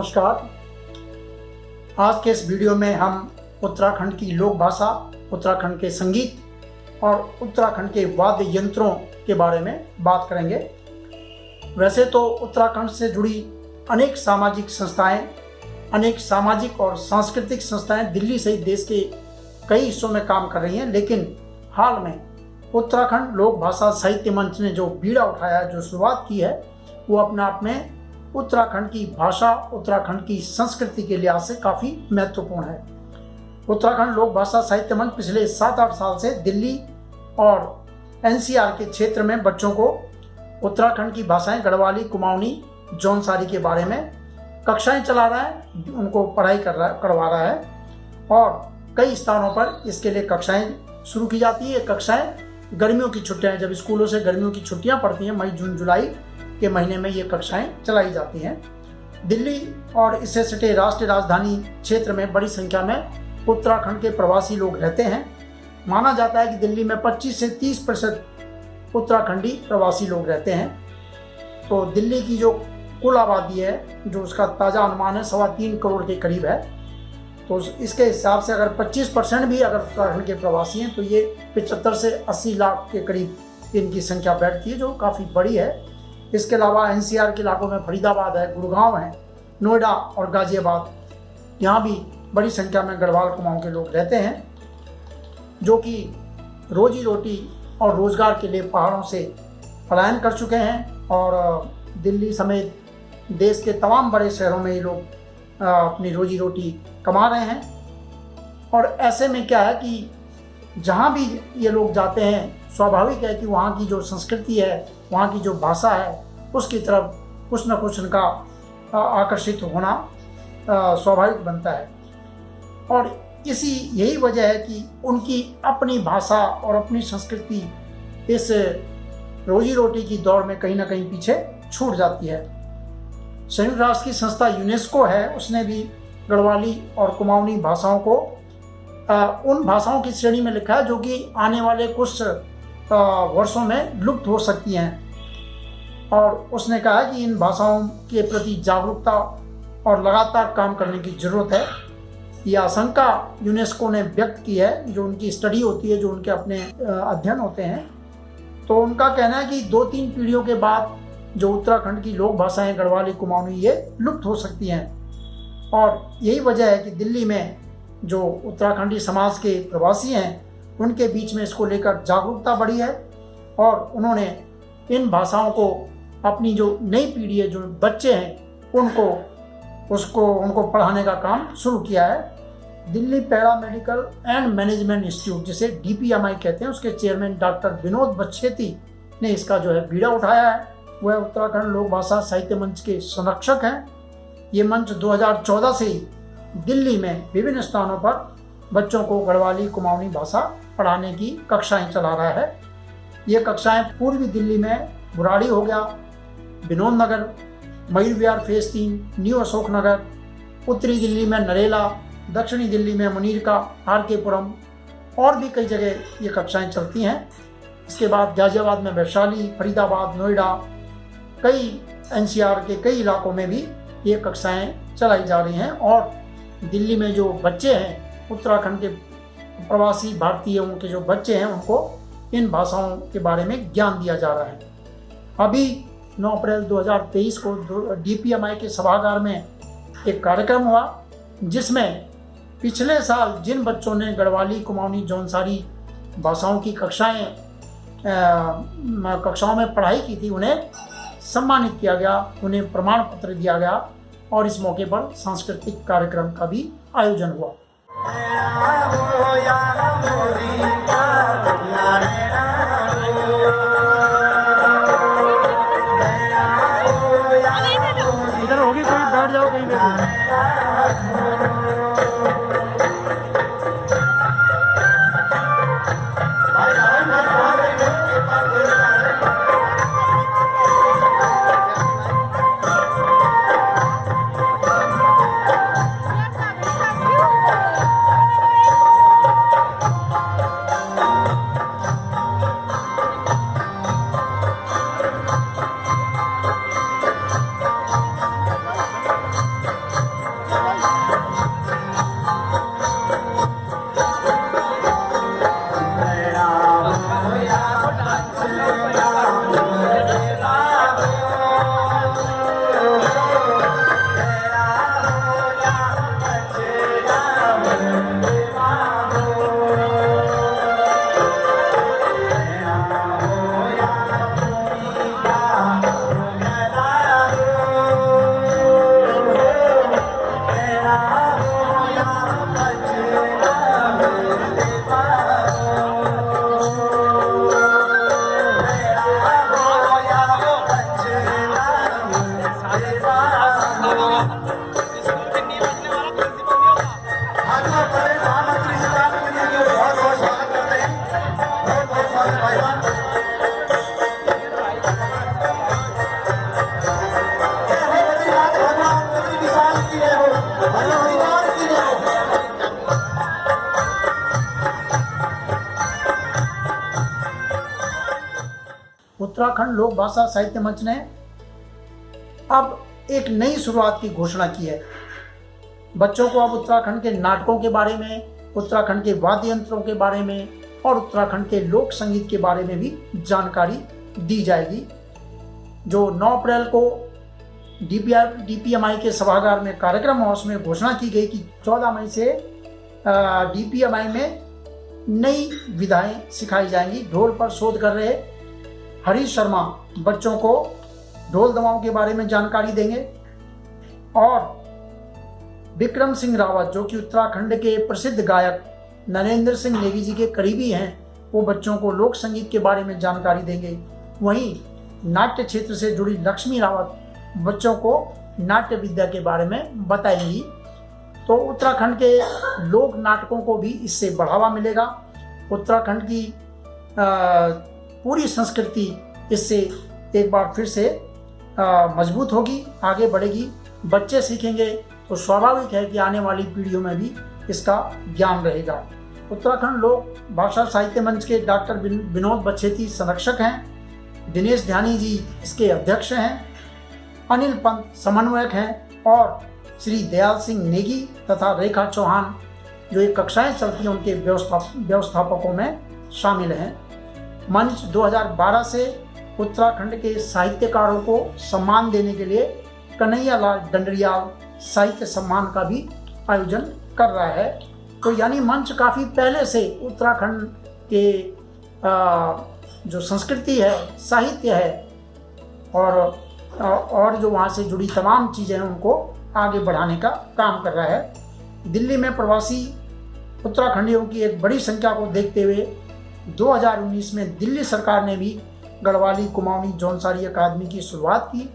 नमस्कार। आज के इस वीडियो में हम उत्तराखंड की लोक भाषा, उत्तराखंड के संगीत और उत्तराखंड के वाद्य यंत्रों के बारे में बात करेंगे। वैसे तो उत्तराखंड से जुड़ी अनेक सामाजिक संस्थाएं, अनेक सामाजिक और सांस्कृतिक संस्थाएं दिल्ली सहित देश के कई हिस्सों में काम कर रही हैं, लेकिन हाल में उत्तराखंड लोक भाषा साहित्य मंच ने जो बीड़ा उठाया, जो शुरुआत की है, वो अपने आप में उत्तराखंड की भाषा, उत्तराखंड की संस्कृति के लिहाज से काफ़ी महत्वपूर्ण है। उत्तराखंड लोक भाषा साहित्य मंच पिछले 7-8 साल से दिल्ली और एनसीआर के क्षेत्र में बच्चों को उत्तराखंड की भाषाएं गढ़वाली, कुमाऊनी, जौनसारी के बारे में कक्षाएं चला रहा है, उनको पढ़ाई करवा रहा है और कई स्थानों पर इसके लिए कक्षाएं शुरू की जाती है। कक्षाएं गर्मियों की छुट्टियां, जब स्कूलों से गर्मियों की छुट्टियां पड़ती हैं, मई, जून, जुलाई के महीने में ये कक्षाएं चलाई जाती हैं। दिल्ली और इससे सटे राष्ट्रीय राजधानी क्षेत्र में बड़ी संख्या में उत्तराखंड के प्रवासी लोग रहते हैं। माना जाता है कि दिल्ली में 25 से 30% उत्तराखंडी प्रवासी लोग रहते हैं। तो दिल्ली की जो कुल आबादी है, जो उसका ताज़ा अनुमान है 3.25 करोड़ के करीब है। तो इसके हिसाब से अगर 25% भी अगर उत्तराखंड के प्रवासी हैं तो ये 75 से 80 लाख के करीब इनकी संख्या बैठती है, जो काफ़ी बड़ी है। इसके अलावा एनसीआर के इलाकों में फरीदाबाद है, गुड़गांव है, नोएडा और गाजियाबाद, यहाँ भी बड़ी संख्या में गढ़वाल, कुमाऊं के लोग रहते हैं, जो कि रोजी रोटी और रोजगार के लिए पहाड़ों से पलायन कर चुके हैं और दिल्ली समेत देश के तमाम बड़े शहरों में ये लोग अपनी रोजी रोटी कमा रहे हैं। और ऐसे में क्या है कि जहाँ भी ये लोग जाते हैं, स्वाभाविक है कि वहाँ की जो संस्कृति है, वहाँ की जो भाषा है, उसकी तरफ कुछ न कुछ उनका आकर्षित होना स्वाभाविक बनता है। और यही वजह है कि उनकी अपनी भाषा और अपनी संस्कृति इस रोजी रोटी की दौड़ में कहीं ना कहीं पीछे छूट जाती है। संयुक्त राष्ट्र की संस्था यूनेस्को है, उसने भी गढ़वाली और कुमाऊनी भाषाओं को उन भाषाओं की श्रेणी में लिखा है जो कि आने वाले कुछ वर्षों में लुप्त हो सकती हैं। और उसने कहा है कि इन भाषाओं के प्रति जागरूकता और लगातार काम करने की ज़रूरत है। यह आशंका यूनेस्को ने व्यक्त की है, जो उनकी स्टडी होती है, जो उनके अपने अध्ययन होते हैं। तो उनका कहना है कि 2-3 पीढ़ियों के बाद जो उत्तराखंड की लोक भाषाएं गढ़वाली, कुमाऊनी, ये लुप्त हो सकती हैं। और यही वजह है कि दिल्ली में जो उत्तराखंडी समाज के प्रवासी हैं, उनके बीच में इसको लेकर जागरूकता बढ़ी है और उन्होंने इन भाषाओं को अपनी जो नई पीढ़ी है, जो बच्चे हैं, उनको पढ़ाने का काम शुरू किया है। Delhi para medical and management institute, जिसे DPMI कहते हैं, उसके चेयरमैन डॉक्टर विनोद बच्छेती ने इसका जो है बीड़ा उठाया है। वह उत्तराखंड लोक भाषा साहित्य मंच के संरक्षक हैं। ये मंच 2014 से ही दिल्ली में विभिन्न स्थानों पर बच्चों को गढ़वाली, कुमाऊनी भाषा पढ़ाने की कक्षाएं चला रहा है। ये कक्षाएं पूर्वी दिल्ली में बुराड़ी हो गया, विनोद नगर, मयूर विहार फेज 3, न्यू अशोक नगर, उत्तरी दिल्ली में नरेला, दक्षिणी दिल्ली में मुनीरका, RK पुरम और भी कई जगह ये कक्षाएं चलती हैं। इसके बाद गाजियाबाद में वैशाली, फरीदाबाद, नोएडा, कई NCR के कई इलाकों में भी ये कक्षाएं चलाई जा रही हैं। और दिल्ली में जो बच्चे हैं, उत्तराखंड के प्रवासी भारतीयों के जो बच्चे हैं, उनको इन भाषाओं के बारे में ज्ञान दिया जा रहा है। अभी 9 अप्रैल 2023 को DPMI के सभागार में एक कार्यक्रम हुआ, जिसमें पिछले साल जिन बच्चों ने गढ़वाली, कुमाऊनी, जौनसारी भाषाओं की कक्षाओं में पढ़ाई की थी, उन्हें सम्मानित किया गया, उन्हें प्रमाण पत्र दिया गया और इस मौके पर सांस्कृतिक कार्यक्रम का भी आयोजन हुआ। इधर होगी, कोई बैठ जाओ कहीं पे। उत्तराखंड लोक भाषा साहित्य मंच ने अब एक नई शुरुआत की घोषणा की है। बच्चों को अब उत्तराखंड के नाटकों के बारे में, उत्तराखंड के वाद्य यंत्रों के बारे में और उत्तराखंड के लोक संगीत के बारे में भी जानकारी दी जाएगी। जो 9 अप्रैल को DPMI के सभागार में कार्यक्रम हाउस में घोषणा की गई कि 14 मई से DPMI में नई विधाएं सिखाई जाएंगी। ढोल पर शोध कर रहे हरीश शर्मा बच्चों को ढोल दमाओं के बारे में जानकारी देंगे और विक्रम सिंह रावत जो कि उत्तराखंड के प्रसिद्ध गायक नरेंद्र सिंह नेगी जी के करीबी हैं, वो बच्चों को लोक संगीत के बारे में जानकारी देंगे। वहीं नाट्य क्षेत्र से जुड़ी लक्ष्मी रावत बच्चों को नाट्य विद्या के बारे में बताएंगी। तो उत्तराखंड के लोक नाटकों को भी इससे बढ़ावा मिलेगा। उत्तराखंड की पूरी संस्कृति इससे एक बार फिर से मजबूत होगी, आगे बढ़ेगी। बच्चे सीखेंगे तो स्वाभाविक है कि आने वाली पीढ़ियों में भी इसका ज्ञान रहेगा। उत्तराखंड लोक भाषा साहित्य मंच के डॉक्टर विनोद बच्छेती संरक्षक हैं, दिनेश ध्यानी जी इसके अध्यक्ष हैं, अनिल पंत समन्वयक हैं और श्री दयाल सिंह नेगी तथा रेखा चौहान जो एक कक्षाएं चलती हैं उनके व्यवस्थापकों में शामिल हैं। मंच 2012 से उत्तराखंड के साहित्यकारों को सम्मान देने के लिए कन्हैया लाल डंडरियाल साहित्य सम्मान का भी आयोजन कर रहा है। तो यानी मंच काफ़ी पहले से उत्तराखंड के जो संस्कृति है, साहित्य है और जो वहाँ से जुड़ी तमाम चीज़ें हैं उनको आगे बढ़ाने का काम कर रहा है। दिल्ली में प्रवासी उत्तराखंडियों की एक बड़ी संख्या को देखते हुए 2019 में दिल्ली सरकार ने भी गढ़वाली कुमाऊनी जौनसारी अकादमी की शुरुआत की,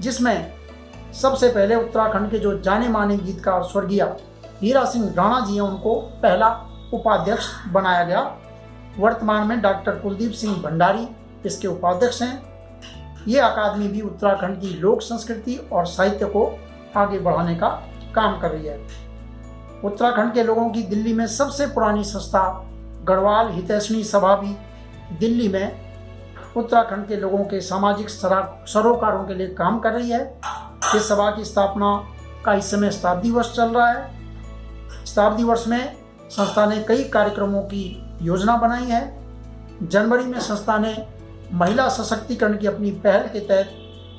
जिसमें सबसे पहले उत्तराखंड के जो जाने माने गीतकार स्वर्गीय हीरा सिंह राणा जी हैं उनको पहला उपाध्यक्ष बनाया गया। वर्तमान में डॉक्टर कुलदीप सिंह भंडारी इसके उपाध्यक्ष हैं। ये अकादमी भी उत्तराखंड की लोक संस्कृति और साहित्य को आगे बढ़ाने का काम कर रही है। उत्तराखंड के लोगों की दिल्ली में सबसे पुरानी संस्था गढ़वाल हितैषणी सभा भी दिल्ली में उत्तराखंड के लोगों के सामाजिक सरोकारों के लिए काम कर रही है। इस सभा की स्थापना का इस समय शताब्दी वर्ष चल रहा है। शताब्दी वर्ष में संस्था ने कई कार्यक्रमों की योजना बनाई है। जनवरी में संस्था ने महिला सशक्तिकरण की अपनी पहल के तहत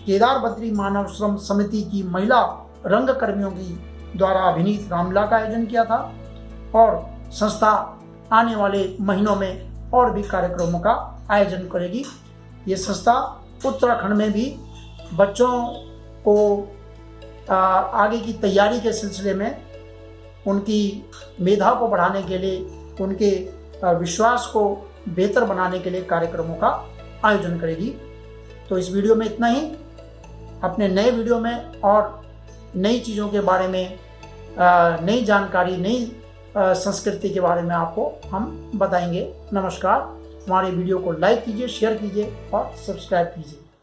केदार बद्री मानव श्रम समिति की महिला रंगकर्मियों की द्वारा अभिनीत रामलीला का आयोजन किया था और संस्था आने वाले महीनों में और भी कार्यक्रमों का आयोजन करेगी। ये संस्था उत्तराखंड में भी बच्चों को आगे की तैयारी के सिलसिले में उनकी मेधा को बढ़ाने के लिए, उनके विश्वास को बेहतर बनाने के लिए कार्यक्रमों का आयोजन करेगी। तो इस वीडियो में इतना ही। अपने नए वीडियो में और नई चीज़ों के बारे में, नई जानकारी, नई संस्कृति के बारे में आपको हम बताएंगे। नमस्कार। हमारे वीडियो को लाइक कीजिए, शेयर कीजिए और सब्सक्राइब कीजिए।